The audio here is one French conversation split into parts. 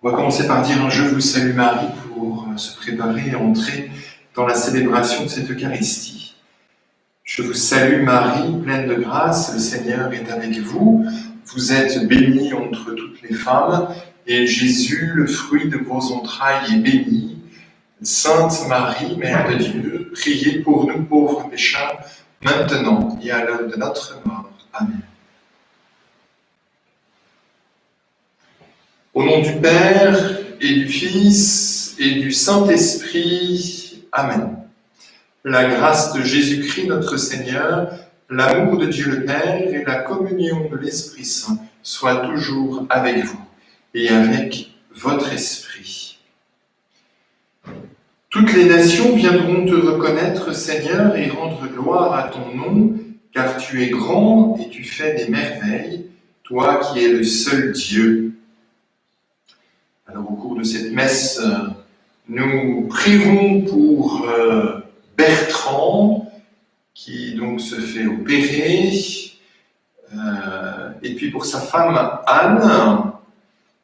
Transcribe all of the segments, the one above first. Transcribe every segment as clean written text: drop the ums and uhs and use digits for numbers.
On va commencer par dire un Je vous salue Marie pour se préparer et entrer dans la célébration de cette Eucharistie. Je vous salue Marie, pleine de grâce, le Seigneur est avec vous. Vous êtes bénie entre toutes les femmes, et Jésus, le fruit de vos entrailles, est béni. Sainte Marie, Mère de Dieu, priez pour nous pauvres pécheurs, maintenant et à l'heure de notre mort. Amen. Au nom du Père, et du Fils, et du Saint-Esprit. Amen. La grâce de Jésus-Christ notre Seigneur, l'amour de Dieu le Père et la communion de l'Esprit Saint soient toujours avec vous et avec votre esprit. Toutes les nations viendront te reconnaître, Seigneur, et rendre gloire à ton nom, car tu es grand et tu fais des merveilles, toi qui es le seul Dieu. Alors au cours de cette messe, nous prierons pour Bertrand, qui donc se fait opérer, et puis pour sa femme Anne,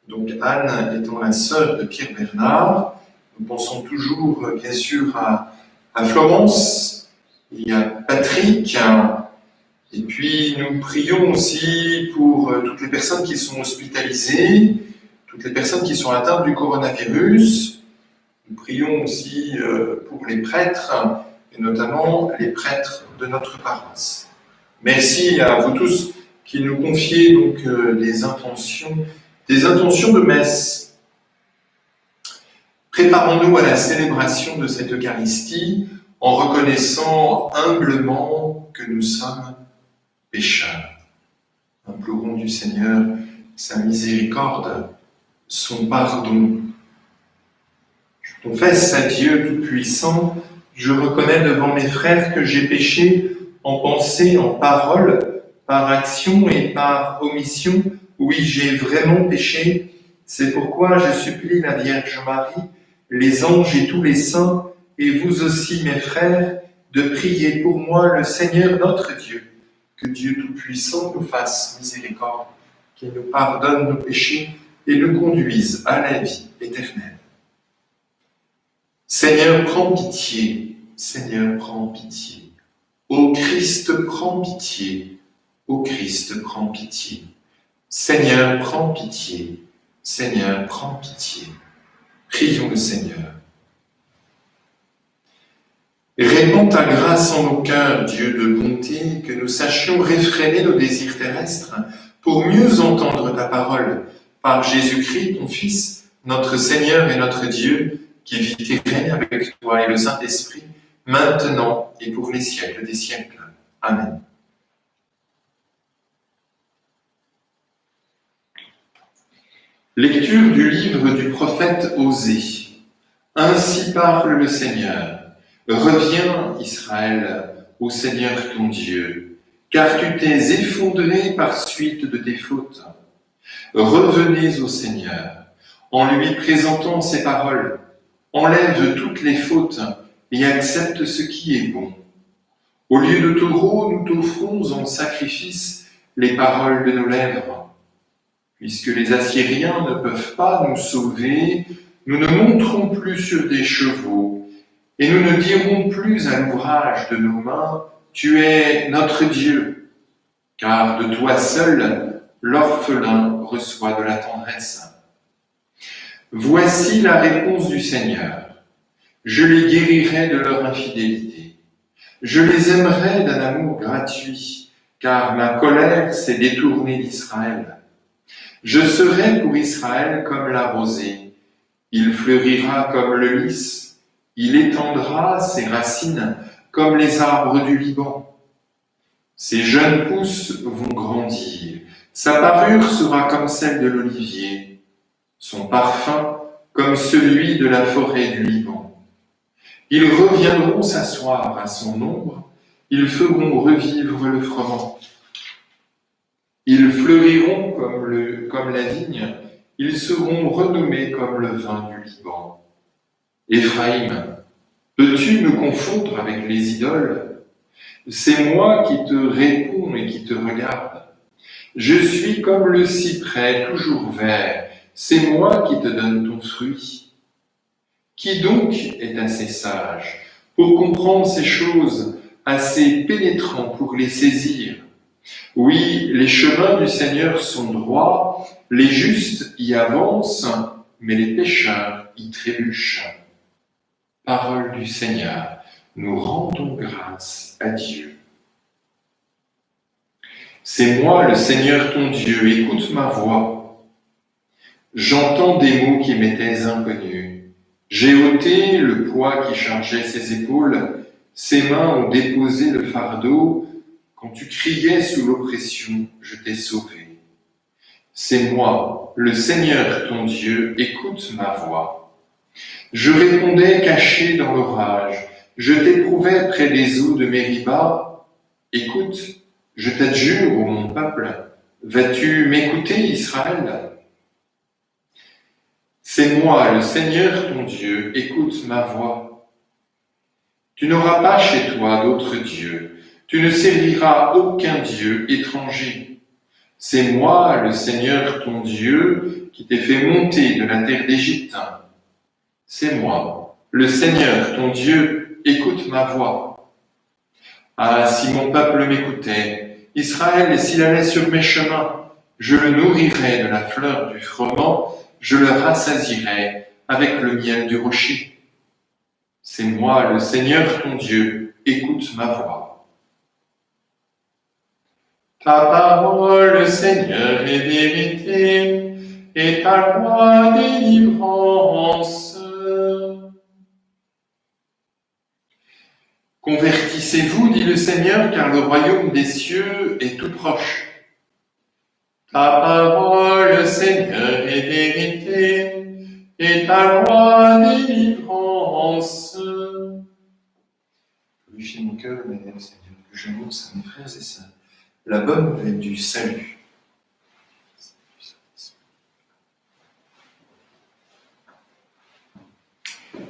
donc Anne étant la sœur de Pierre Bernard. Nous pensons toujours bien sûr à Florence, et à Patrick, et puis nous prions aussi pour toutes les personnes qui sont hospitalisées, toutes les personnes qui sont atteintes du coronavirus. Nous prions aussi pour les prêtres, et notamment les prêtres de notre paroisse. Merci à vous tous qui nous confiez donc des intentions de messe. Préparons-nous à la célébration de cette Eucharistie en reconnaissant humblement que nous sommes pécheurs. Implorons du Seigneur sa miséricorde, son pardon. Je confesse à Dieu Tout-Puissant, je reconnais devant mes frères que j'ai péché en pensée, en parole, par action et par omission. Oui, j'ai vraiment péché. C'est pourquoi je supplie la Vierge Marie, les anges et tous les saints, et vous aussi, mes frères, de prier pour moi le Seigneur notre Dieu. Que Dieu Tout-Puissant nous fasse miséricorde, qu'il nous pardonne nos péchés et nous conduise à la vie éternelle. Seigneur, prends pitié. Seigneur, prends pitié. Ô Christ, prends pitié. Ô Christ, prends pitié. Seigneur, prends pitié. Seigneur, prends pitié. Prions le Seigneur. Répands ta grâce en nos cœurs, Dieu de bonté, que nous sachions réfréner nos désirs terrestres pour mieux entendre ta parole, par Jésus-Christ, ton Fils, notre Seigneur et notre Dieu, qui vit et règne avec toi et le Saint-Esprit, maintenant et pour les siècles des siècles. Amen. Lecture du livre du prophète Osée. Ainsi parle le Seigneur. Reviens, Israël, au Seigneur ton Dieu, car tu t'es effondré par suite de tes fautes. Revenez au Seigneur, en lui présentant ses paroles. Enlève toutes les fautes et accepte ce qui est bon. Au lieu de taureau, nous t'offrons en sacrifice les paroles de nos lèvres. Puisque les Assyriens ne peuvent pas nous sauver, nous ne monterons plus sur des chevaux, et nous ne dirons plus à l'ouvrage de nos mains, tu es notre Dieu, car de toi seul, l'orphelin reçoit de la tendresse. Voici la réponse du Seigneur. Je les guérirai de leur infidélité. Je les aimerai d'un amour gratuit, car ma colère s'est détournée d'Israël. Je serai pour Israël comme la rosée. Il fleurira comme le lys. Il étendra ses racines comme les arbres du Liban. Ses jeunes pousses vont grandir. Sa parure sera comme celle de l'olivier. Son parfum comme celui de la forêt du Liban. Ils reviendront s'asseoir à son ombre. Ils feront revivre le froment. Ils fleuriront comme la vigne, ils seront renommés comme le vin du Liban. Éphraïm, peux-tu me confondre avec les idoles? C'est moi qui te réponds et qui te regarde. Je suis comme le cyprès toujours vert, c'est moi qui te donne ton fruit. Qui donc est assez sage pour comprendre ces choses, assez pénétrant pour les saisir? Oui, les chemins du Seigneur sont droits, les justes y avancent, mais les pécheurs y trébuchent. Parole du Seigneur, nous rendons grâce à Dieu. C'est moi, le Seigneur ton Dieu, écoute ma voix. J'entends des mots qui m'étaient inconnus. J'ai ôté le poids qui chargeait ses épaules, ses mains ont déposé le fardeau. Quand tu criais sous l'oppression, je t'ai sauvé. C'est moi, le Seigneur ton Dieu, écoute ma voix. Je répondais caché dans l'orage, je t'éprouvais près des eaux de Mériba. Écoute, je t'adjure, ô mon peuple, vas-tu m'écouter, Israël? C'est moi, le Seigneur ton Dieu, écoute ma voix. Tu n'auras pas chez toi d'autre Dieu, tu ne serviras aucun Dieu étranger. C'est moi, le Seigneur ton Dieu, qui t'ai fait monter de la terre d'Égypte. C'est moi, le Seigneur ton Dieu, écoute ma voix. Ah, si mon peuple m'écoutait, Israël, s'il allait sur mes chemins, je le nourrirais de la fleur du froment, je le rassasierais avec le miel du rocher. C'est moi, le Seigneur ton Dieu, écoute ma voix. Ta parole, Seigneur, est vérité, et ta loi délivrance. Convertissez-vous, dit le Seigneur, car le royaume des cieux est tout proche. Ta parole, Seigneur, est vérité, et ta loi délivrance. Glorifiez mon cœur, Seigneur, que j'annonce à mes frères et sœurs la bonne nouvelle du salut.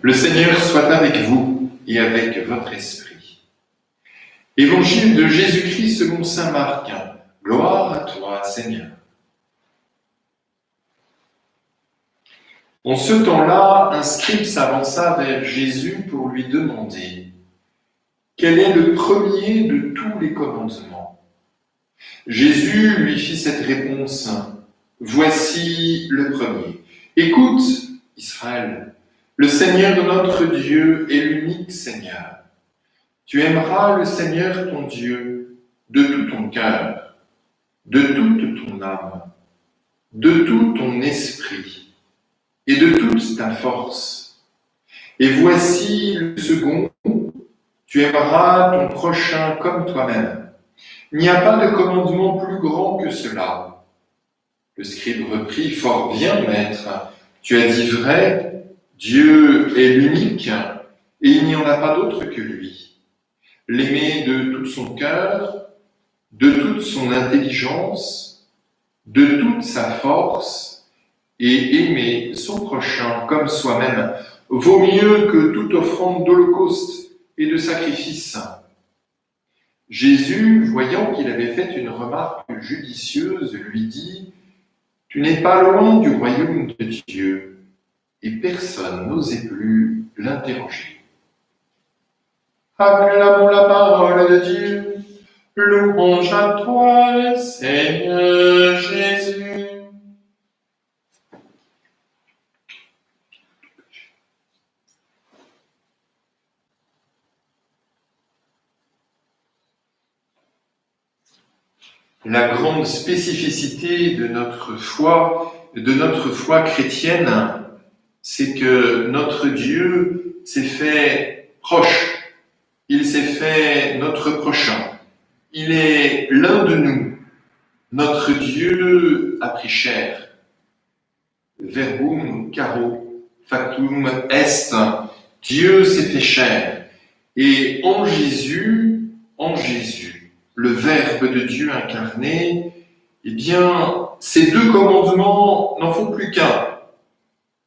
Le Seigneur soit avec vous et avec votre esprit. Évangile de Jésus-Christ selon saint Marc. Gloire à toi, Seigneur. En ce temps-là, un scribe s'avança vers Jésus pour lui demander quel est le premier de tous les commandements. Jésus lui fit cette réponse. Voici le premier. Écoute, Israël, le Seigneur notre Dieu est l'unique Seigneur. Tu aimeras le Seigneur ton Dieu de tout ton cœur, de toute ton âme, de tout ton esprit et de toute ta force. Et voici le second, tu aimeras ton prochain comme toi-même. Il n'y a pas de commandement plus grand que cela. Le scribe reprit, fort bien, maître, tu as dit vrai, Dieu est l'unique et il n'y en a pas d'autre que lui. L'aimer de tout son cœur, de toute son intelligence, de toute sa force et aimer son prochain comme soi-même vaut mieux que toute offrande d'holocauste et de sacrifice. Jésus, voyant qu'il avait fait une remarque judicieuse, lui dit « Tu n'es pas loin du royaume de Dieu ». Et personne n'osait plus l'interroger. Acclamons la parole de Dieu. Louange à toi, Seigneur Jésus. La grande spécificité de notre foi chrétienne, c'est que notre Dieu s'est fait proche, il s'est fait notre prochain, il est l'un de nous, notre Dieu a pris chair. Verbum caro factum est, Dieu s'est fait chair, et en Jésus, le Verbe de Dieu incarné, eh bien, ces deux commandements n'en font plus qu'un.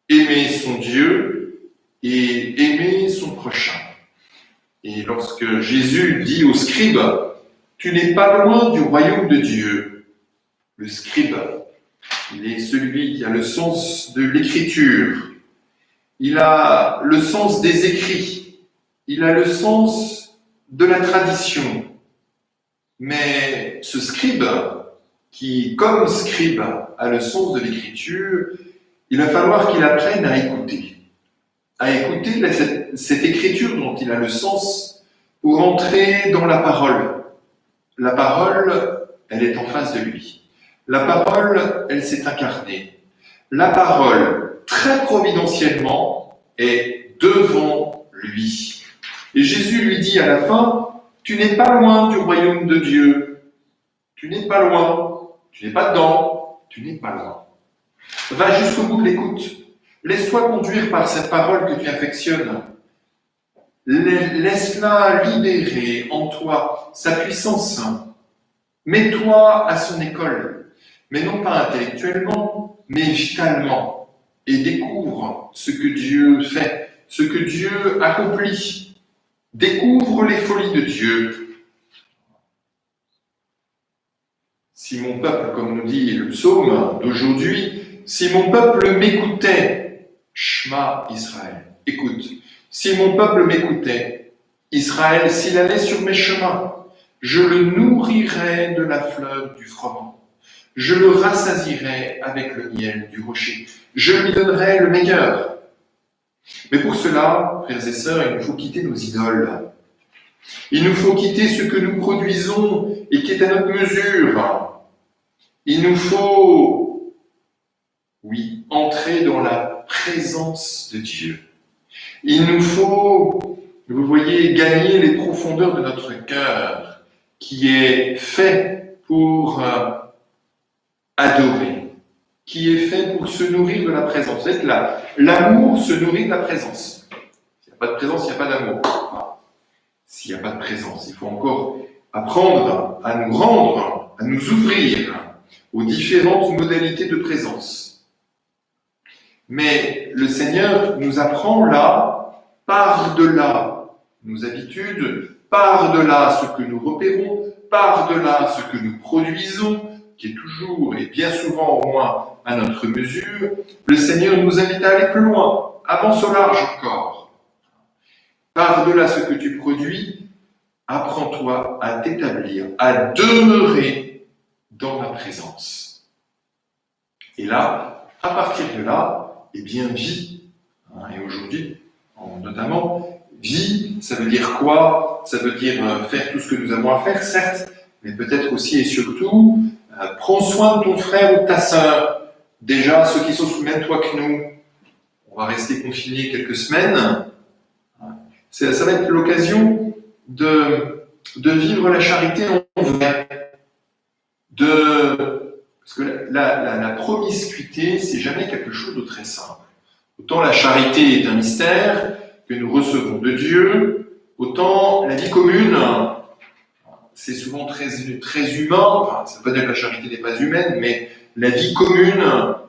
Aimer son Dieu et aimer son prochain. Et lorsque Jésus dit au scribe, « Tu n'es pas loin du royaume de Dieu », le scribe Il est celui qui a le sens de l'écriture. Il a le sens des écrits. Il a le sens de la tradition. Mais ce scribe, qui, comme scribe, a le sens de l'écriture, il va falloir qu'il apprenne à écouter cette écriture dont il a le sens pour entrer dans la parole. La parole, elle est en face de lui. La parole, elle s'est incarnée. La parole, très providentiellement, est devant lui. Et Jésus lui dit à la fin, tu n'es pas loin du royaume de Dieu. Tu n'es pas loin. Tu n'es pas dedans. Tu n'es pas loin. Va jusqu'au bout de l'écoute. Laisse-toi conduire par cette parole que tu affectionnes. Laisse-la libérer en toi sa puissance. Mets-toi à son école, mais non pas intellectuellement, mais vitalement. Et découvre ce que Dieu fait, ce que Dieu accomplit. Découvre les folies de Dieu. Si mon peuple, comme nous dit le psaume d'aujourd'hui, si mon peuple m'écoutait, Shema Israël, écoute, si mon peuple m'écoutait, Israël, s'il allait sur mes chemins, je le nourrirais de la fleur du froment, je le rassasierais avec le miel du rocher, je lui donnerais le meilleur. Mais pour cela, frères et sœurs, il nous faut quitter nos idoles. Il nous faut quitter ce que nous produisons et qui est à notre mesure. Il nous faut, oui, entrer dans la présence de Dieu. Il nous faut, vous voyez, gagner les profondeurs de notre cœur, qui est fait pour adorer, qui est fait pour se nourrir de la présence. Vous êtes là, l'amour se nourrit de la présence. S'il n'y a pas de présence, il n'y a pas d'amour. Enfin, s'il n'y a pas de présence, il faut encore apprendre à nous rendre, à nous ouvrir aux différentes modalités de présence. Mais le Seigneur nous apprend là, par-delà nos habitudes, par-delà ce que nous repérons, par-delà ce que nous produisons, qui est toujours et bien souvent au moins à notre mesure, le Seigneur nous invite à aller plus loin, avance au large encore. Par-delà ce que tu produis, apprends-toi à t'établir, à demeurer dans ma présence. Et là, à partir de là, eh bien, vis. Et aujourd'hui, notamment, vie, ça veut dire quoi? Ça veut dire faire tout ce que nous avons à faire, certes, mais peut-être aussi et surtout, prends soin de ton frère ou de ta sœur. Déjà, ceux qui sont sous le même toit que nous, on va rester confinés quelques semaines. Ça va être l'occasion de vivre la charité en vrai. Parce que la promiscuité, c'est jamais quelque chose de très simple. Autant la charité est un mystère que nous recevons de Dieu, autant la vie commune, c'est souvent très humain. Enfin, ça ne veut pas dire que la charité n'est pas humaine, mais la vie commune,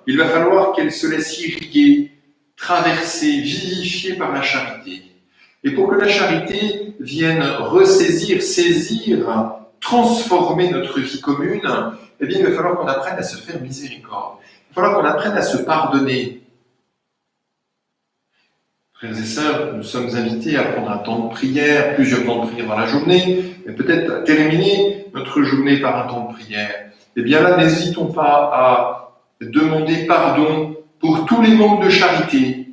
il va falloir qu'elle se laisse irriguer, traverser, vivifier par la charité. Et pour que la charité vienne ressaisir, saisir, transformer notre vie commune, eh bien, il va falloir qu'on apprenne à se faire miséricorde. Il va falloir qu'on apprenne à se pardonner. Frères et sœurs, nous sommes invités à prendre un temps de prière, plusieurs temps de prière dans la journée, et peut-être à terminer notre journée par un temps de prière. Eh bien là, n'hésitons pas à demander pardon pour tous les manques de charité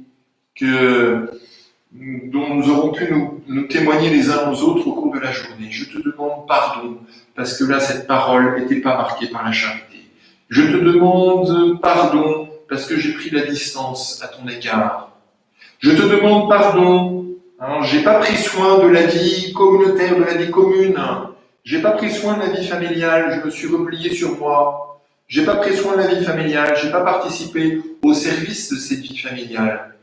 dont nous aurons pu nous témoigner les uns aux autres au cours de la journée. Je te demande pardon, parce que là, cette parole n'était pas marquée par la charité. Je te demande pardon, parce que j'ai pris la distance à ton égard. Je te demande pardon, j'ai pas pris soin de la vie communautaire, de la vie commune. J'ai pas pris soin de la vie familiale, je me suis replié sur moi. J'ai pas pris soin de la vie familiale, j'ai pas participé au service de cette vie familiale.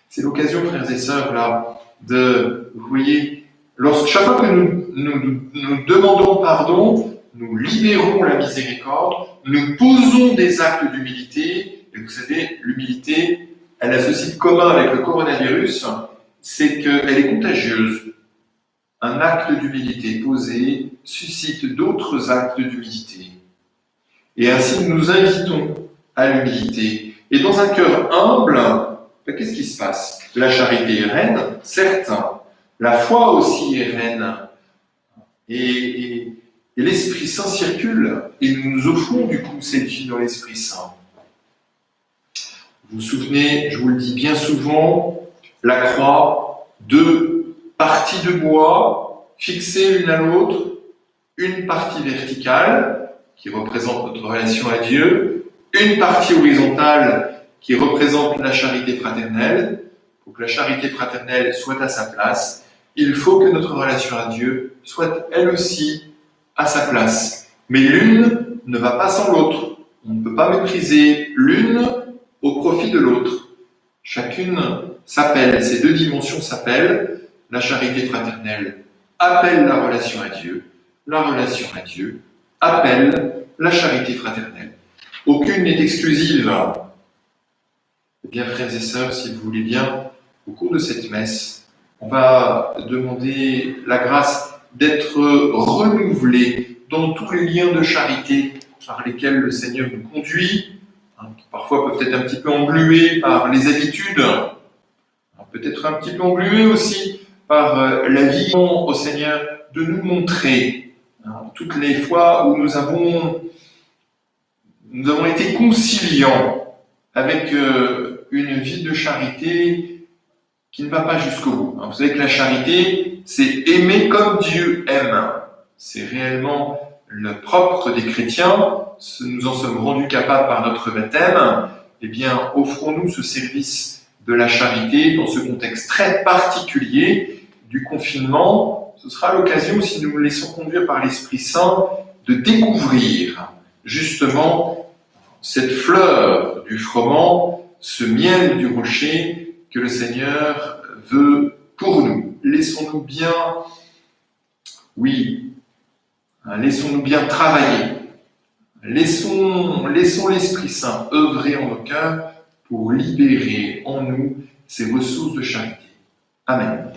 C'est l'occasion, frères et sœurs, là, vous voyez, chaque fois que nous demandons pardon, nous libérons la miséricorde, nous posons des actes d'humilité, et vous savez, l'humilité, elle a ceci de commun avec le coronavirus, c'est qu'elle est contagieuse. Un acte d'humilité posé suscite d'autres actes d'humilité. Et ainsi, nous nous invitons à l'humilité. Et dans un cœur humble, qu'est-ce qui se passe? La charité est reine, certes, la foi aussi est reine, et l'Esprit Saint circule, et nous nous offrons du coup cette vie dans l'Esprit Saint. Vous vous souvenez, je vous le dis bien souvent, la croix, deux parties de bois fixées l'une à l'autre, une partie verticale qui représente notre relation à Dieu, une partie horizontale qui représente la charité fraternelle. Pour que la charité fraternelle soit à sa place, il faut que notre relation à Dieu soit elle aussi à sa place. Mais l'une ne va pas sans l'autre. On ne peut pas mépriser l'une au profit de l'autre. Chacune s'appelle, ces deux dimensions s'appellent. La charité fraternelle appelle la relation à Dieu. La relation à Dieu appelle la charité fraternelle. Aucune n'est exclusive. Eh bien, frères et sœurs, si vous voulez bien, au cours de cette messe, on va demander la grâce d'être renouvelés dans tous les liens de charité par lesquels le Seigneur nous conduit, qui parfois peuvent être un petit peu englués par les habitudes, peut-être un petit peu englués aussi par la vie au Seigneur de nous montrer toutes les fois où nous avons été conciliants avec une vie de charité qui ne va pas jusqu'au bout. Vous savez que la charité, c'est aimer comme Dieu aime. C'est réellement le propre des chrétiens. Nous en sommes rendus capables par notre baptême. Eh bien, offrons-nous ce service de la charité dans ce contexte très particulier du confinement. Ce sera l'occasion, si nous nous laissons conduire par l'Esprit Saint, de découvrir justement cette fleur du froment, ce miel du rocher que le Seigneur veut pour nous. Laissons-nous bien, laissons-nous bien travailler. Laissons l'Esprit Saint œuvrer en nos cœurs pour libérer en nous ces ressources de charité. Amen.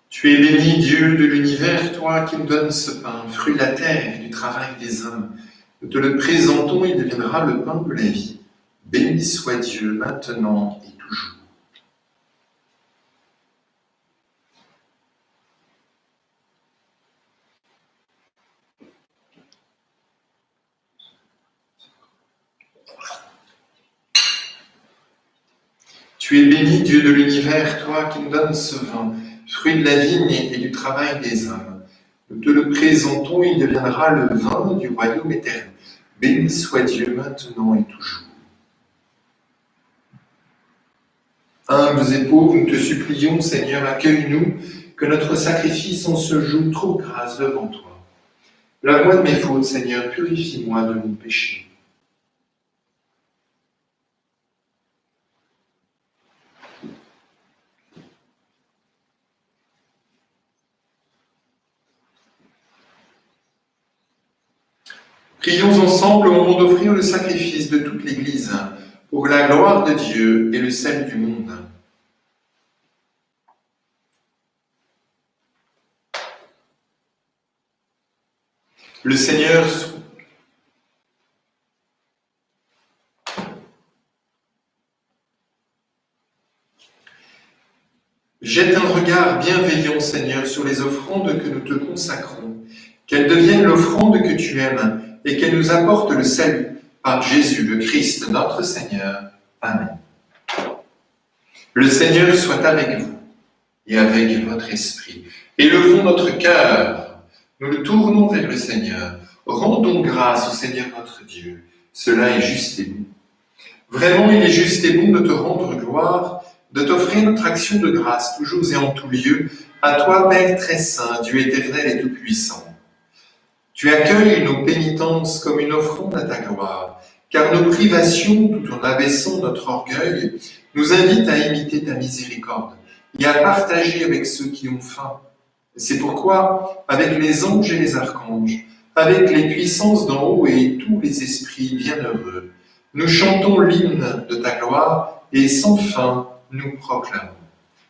Tu es béni, Dieu de l'univers, toi qui nous donnes ce pain, fruit de la terre et du travail des hommes. Nous te le présentons, il deviendra le pain de la vie. Béni soit Dieu, maintenant et toujours. Tu es béni, Dieu de l'univers, toi qui nous donnes ce vin, fruit de la vigne et du travail des hommes. Nous te le présentons, il deviendra le vin du royaume éternel. Béni soit Dieu maintenant et toujours. Humbles et pauvres, nous te supplions, Seigneur, accueille-nous, que notre sacrifice en ce jour trouve grâce devant toi. Lave-moi de mes fautes, Seigneur, purifie-moi de mon péché. Prions ensemble au moment d'offrir le sacrifice de toute l'Église pour la gloire de Dieu et le salut du monde. Le Seigneur jette un regard bienveillant, Seigneur, sur les offrandes que nous te consacrons, qu'elles deviennent l'offrande que tu aimes et qu'elles nous apportent le salut par Jésus, le Christ, notre Seigneur. Amen. Le Seigneur soit avec vous et avec votre esprit. Élevons notre cœur, nous le tournons vers le Seigneur. Rendons grâce au Seigneur notre Dieu. Cela est juste et bon. Vraiment, il est juste et bon de te rendre gloire, de t'offrir notre action de grâce, toujours et en tout lieu, à toi, Père très saint, Dieu éternel et tout-puissant. Tu accueilles nos pénitences comme une offrande à ta gloire, car nos privations, tout en abaissant notre orgueil, nous invitent à imiter ta miséricorde et à partager avec ceux qui ont faim. C'est pourquoi, avec les anges et les archanges, avec les puissances d'en haut et tous les esprits bienheureux, nous chantons l'hymne de ta gloire et sans fin nous proclamons.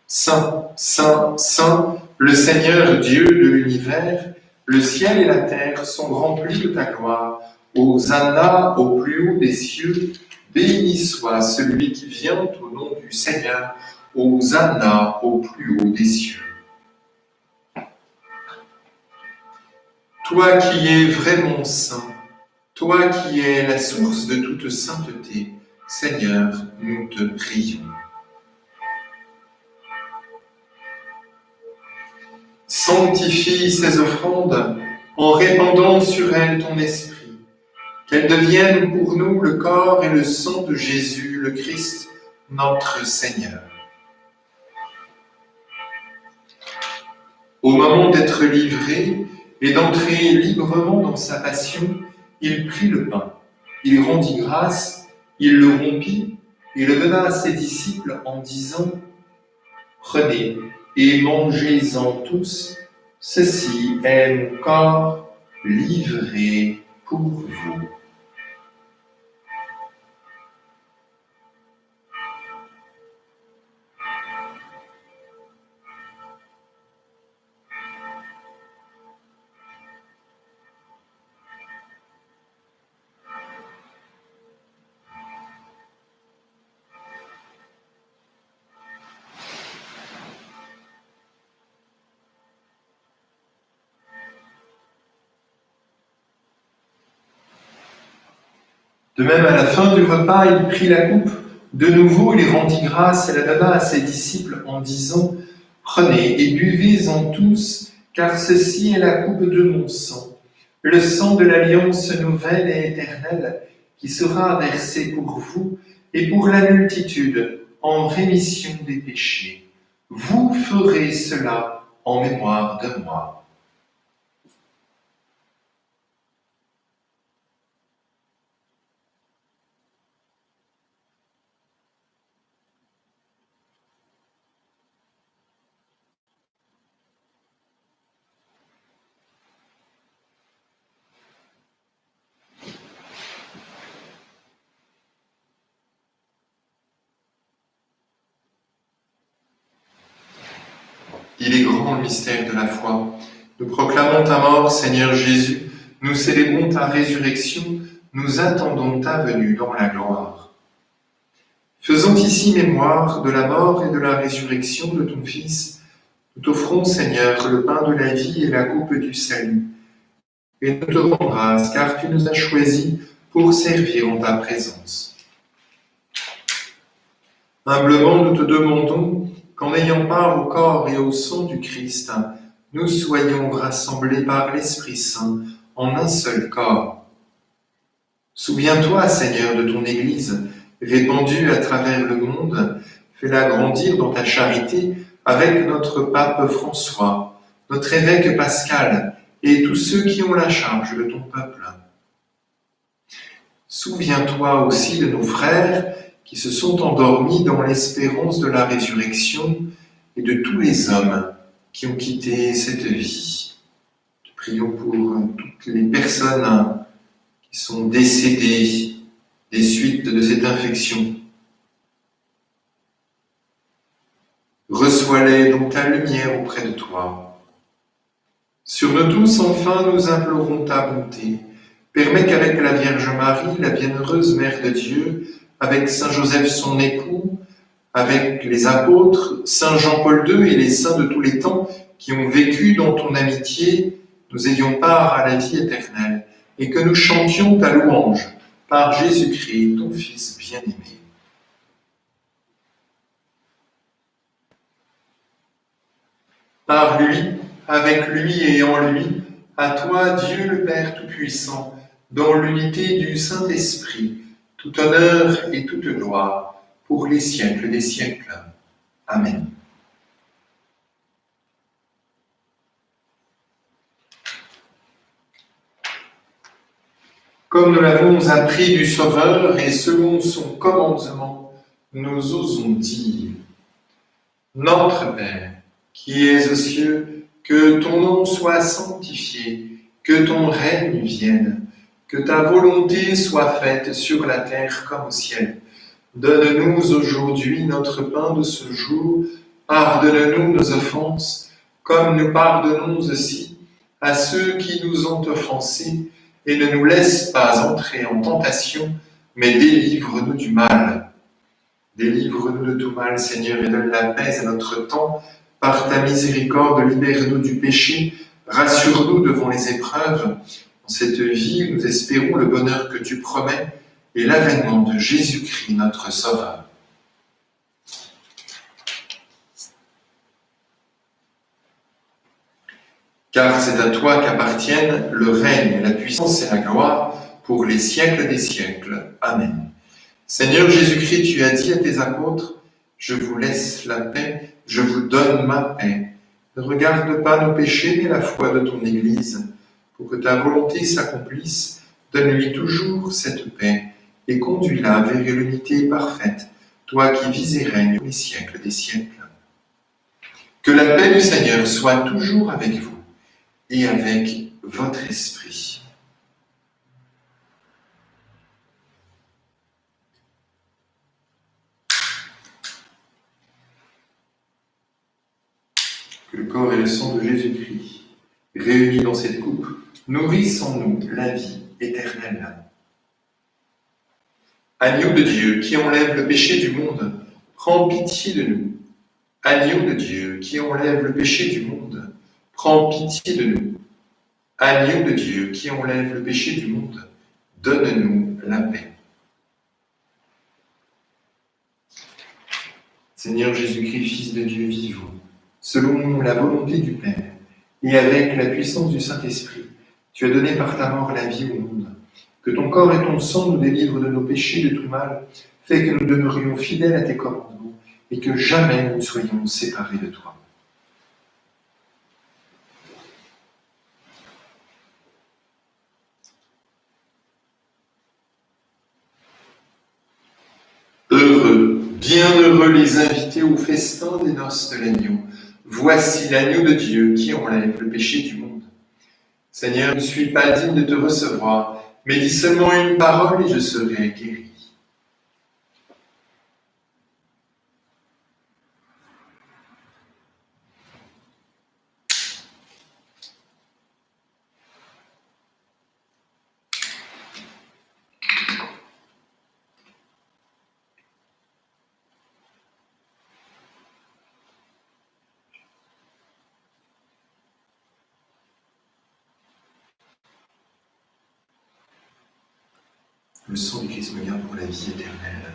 Saint, Saint, Saint, le Seigneur Dieu de l'univers, le ciel et la terre sont remplis de ta gloire. Hosanna au plus haut des cieux, béni soit celui qui vient au nom du Seigneur. Hosanna au plus haut des cieux. Toi qui es vraiment saint, toi qui es la source de toute sainteté, Seigneur, nous te prions. Sanctifie ces offrandes en répandant sur elles ton esprit, qu'elles deviennent pour nous le corps et le sang de Jésus, le Christ, notre Seigneur. Au moment d'être livré et d'entrer librement dans sa passion, il prit le pain, il rendit grâce, il le rompit et le donna à ses disciples en disant « Prenez et mangez-en tous, ceci est mon corps livré pour vous. » De même, à la fin du repas, il prit la coupe. De nouveau, il rendit grâce et la donna à ses disciples en disant « Prenez et buvez-en tous, car ceci est la coupe de mon sang, le sang de l'alliance nouvelle et éternelle, qui sera versé pour vous et pour la multitude en rémission des péchés. Vous ferez cela en mémoire de moi. » Il est grand le mystère de la foi. Nous proclamons ta mort, Seigneur Jésus. Nous célébrons ta résurrection. Nous attendons ta venue dans la gloire. Faisons ici mémoire de la mort et de la résurrection de ton Fils. Nous t'offrons, Seigneur, le pain de la vie et la coupe du salut. Et nous te rendons grâce, car tu nous as choisis pour servir en ta présence. Humblement, nous te demandons qu'en ayant part au corps et au sang du Christ, nous soyons rassemblés par l'Esprit Saint en un seul corps. Souviens-toi, Seigneur, de ton Église, répandue à travers le monde, fais-la grandir dans ta charité avec notre pape François, notre évêque Pascal et tous ceux qui ont la charge de ton peuple. Souviens-toi aussi de nos frères qui se sont endormis dans l'espérance de la résurrection et de tous les hommes qui ont quitté cette vie. Prions pour toutes les personnes qui sont décédées des suites de cette infection. Reçois-les dans ta lumière auprès de toi. Sur nous tous, enfin, nous implorons ta bonté. Permets qu'avec la Vierge Marie, la bienheureuse Mère de Dieu, avec Saint Joseph son époux, avec les apôtres, Saint Jean-Paul II et les saints de tous les temps qui ont vécu dans ton amitié, nous ayons part à la vie éternelle et que nous chantions ta louange par Jésus-Christ, ton Fils bien-aimé. Par lui, avec lui et en lui, à toi, Dieu le Père Tout-Puissant, dans l'unité du Saint-Esprit, tout honneur et toute gloire, pour les siècles des siècles. Amen. Comme nous l'avons appris du Sauveur et selon son commandement, nous osons dire: Notre Père, qui es aux cieux, que ton nom soit sanctifié, que ton règne vienne, que ta volonté soit faite sur la terre comme au ciel. Donne-nous aujourd'hui notre pain de ce jour. Pardonne-nous nos offenses, comme nous pardonnons aussi à ceux qui nous ont offensés, et ne nous laisse pas entrer en tentation, mais délivre-nous du mal. Délivre-nous de tout mal, Seigneur, et donne la paix à notre temps. Par ta miséricorde, libère-nous du péché, rassure-nous devant les épreuves. Dans cette vie, nous espérons le bonheur que tu promets et l'avènement de Jésus-Christ, notre Sauveur. Car c'est à toi qu'appartiennent le règne, la puissance et la gloire pour les siècles des siècles. Amen. Seigneur Jésus-Christ, tu as dit à tes apôtres: je vous laisse la paix, je vous donne ma paix. Ne regarde pas nos péchés, mais la foi de ton Église. Pour que ta volonté s'accomplisse, donne-lui toujours cette paix et conduis-la vers l'unité parfaite, toi qui vis et règnes les siècles des siècles. Que la paix du Seigneur soit toujours avec vous et avec votre esprit. Que le corps et le sang de Jésus-Christ, réunis dans cette coupe, nourrissent en nous la vie éternelle. Agneau de Dieu qui enlève le péché du monde, prends pitié de nous. Agneau de Dieu qui enlève le péché du monde, prends pitié de nous. Agneau de Dieu qui enlève le péché du monde, donne-nous la paix. Seigneur Jésus-Christ, Fils de Dieu vivant, selon la volonté du Père, et avec la puissance du Saint-Esprit, tu as donné par ta mort la vie au monde. Que ton corps et ton sang nous délivrent de nos péchés, de tout mal, fais que nous demeurions fidèles à tes commandements, et que jamais nous ne soyons séparés de toi. Heureux, bienheureux les invités au festin des noces de l'agneau. Voici l'agneau de Dieu qui enlève le péché du monde. Seigneur, je ne suis pas digne de te recevoir, mais dis seulement une parole et je serai guéri. Le sang du Christ me garde pour la vie éternelle.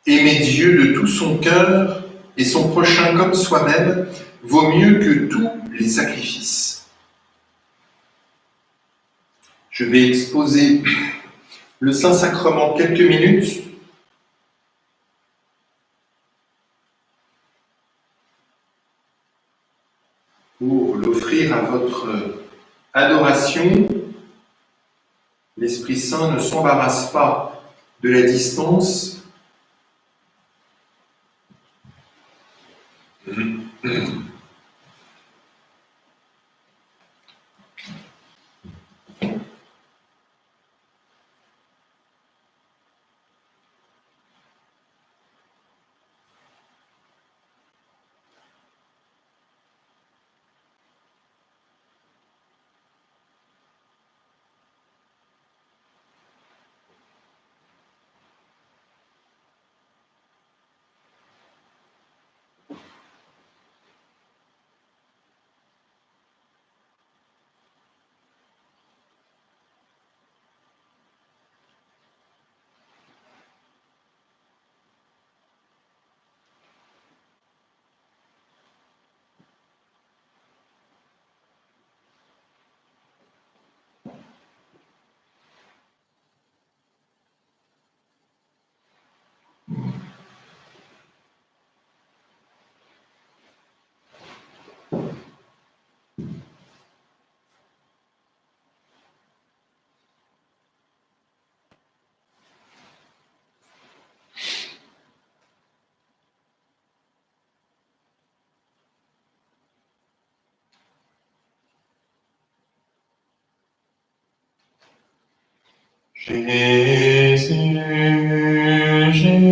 Aimer Dieu de tout son cœur et son prochain comme soi-même vaut mieux que tous les sacrifices. Je vais exposer le Saint-Sacrement quelques minutes pour l'offrir à votre adoration. L'Esprit Saint ne s'embarrasse pas de la distance. Jésus, Jésus,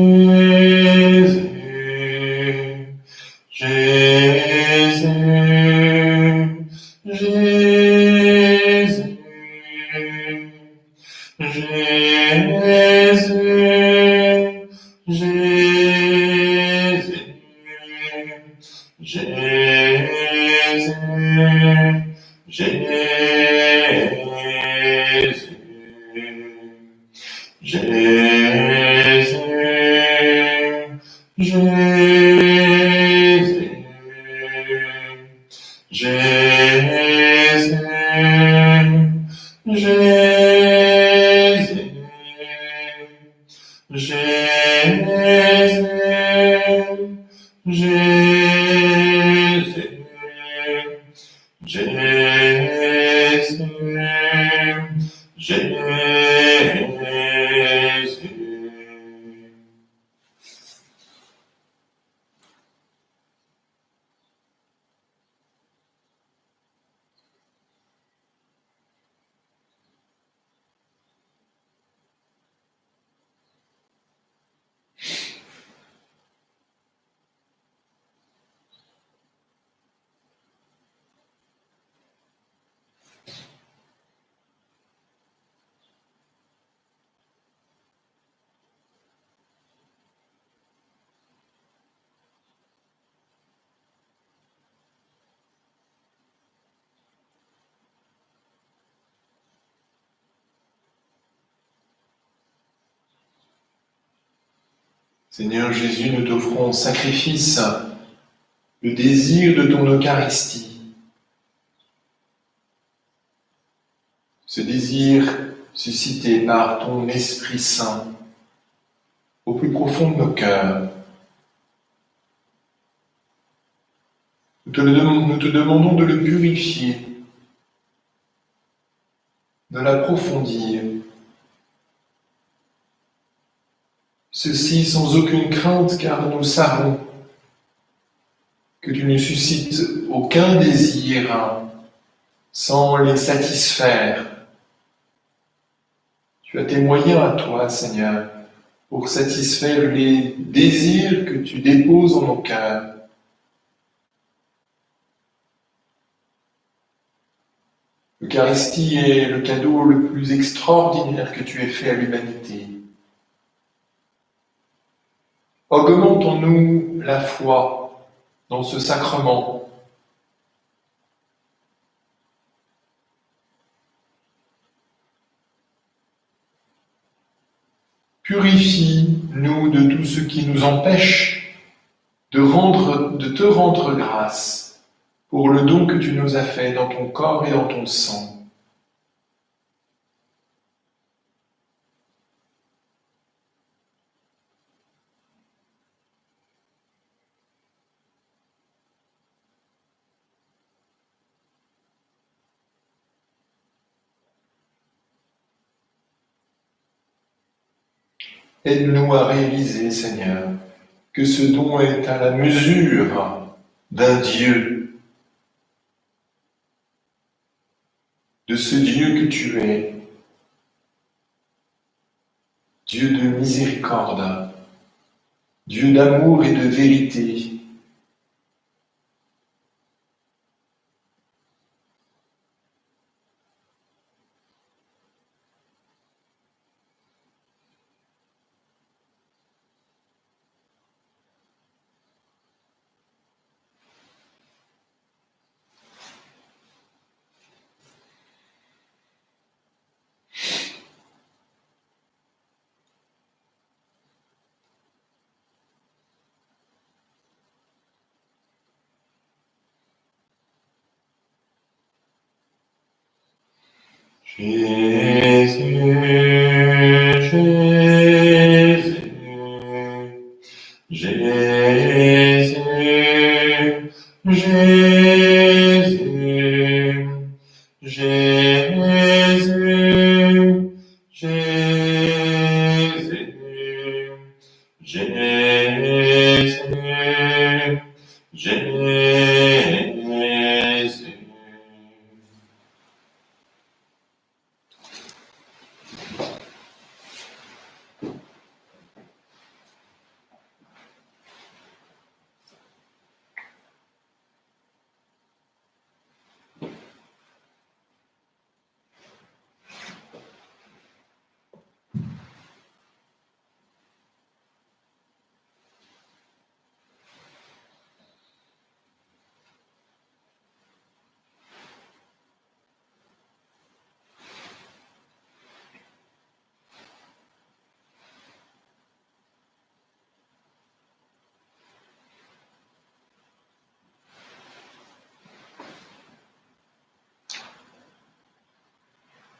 Jésus, Jésus, Jésus, Jésus, Jésus, Jésus, Jésus, Jésus, Jésus, Jésus, Jésus, Jésus, Jésus. Seigneur Jésus, nous t'offrons en sacrifice le désir de ton Eucharistie. Ce désir suscité par ton Esprit Saint au plus profond de nos cœurs. Nous te demandons de le purifier, de l'approfondir. Ceci sans aucune crainte, car nous savons que tu ne suscites aucun désir sans les satisfaire. Tu as tes moyens à toi, Seigneur, pour satisfaire les désirs que tu déposes en nos cœurs. L'Eucharistie est le cadeau le plus extraordinaire que tu aies fait à l'humanité. Augmente en nous la foi dans ce sacrement. Purifie-nous de tout ce qui nous empêche de te rendre grâce pour le don que tu nous as fait dans ton corps et dans ton sang. Aide-nous à réaliser, Seigneur, que ce don est à la mesure d'un Dieu, de ce Dieu que tu es, Dieu de miséricorde, Dieu d'amour et de vérité. Jésus, Jésus, Jésus, Jésus, Jésus, Jésus, Jésus, Jésus.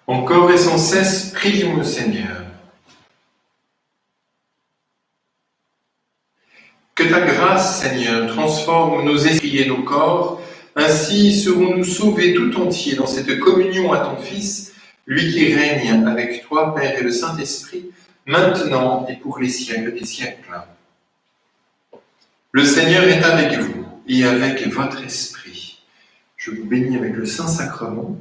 Encore et sans cesse, prions le Seigneur. Que ta grâce, Seigneur, transforme nos esprits et nos corps, ainsi serons-nous sauvés tout entiers dans cette communion à ton Fils, lui qui règne avec toi, Père et le Saint-Esprit, maintenant et pour les siècles des siècles. Le Seigneur est avec vous et avec votre esprit. Je vous bénis avec le Saint-Sacrement,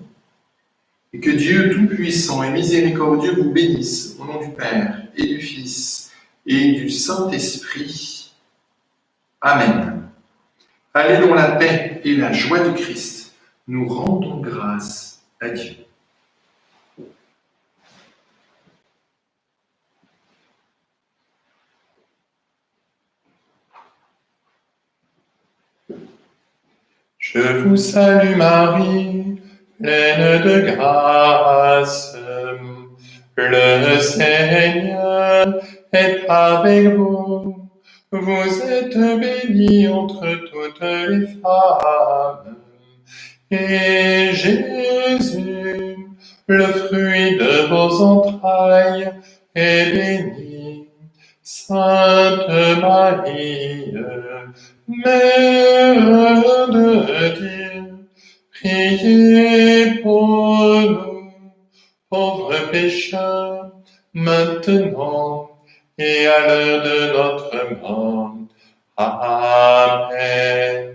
et que Dieu Tout-Puissant et Miséricordieux vous bénisse, au nom du Père et du Fils et du Saint-Esprit. Amen. Allez dans la paix et la joie du Christ. Nous rendons grâce à Dieu. Je vous salue Marie, pleine de grâce. Le Seigneur est avec vous. Vous êtes bénie entre toutes les femmes. Et Jésus, le fruit de vos entrailles, est béni. Sainte Marie, Mère de Dieu, priez pour nous, pauvres pécheurs, maintenant et à l'heure de notre mort. Amen.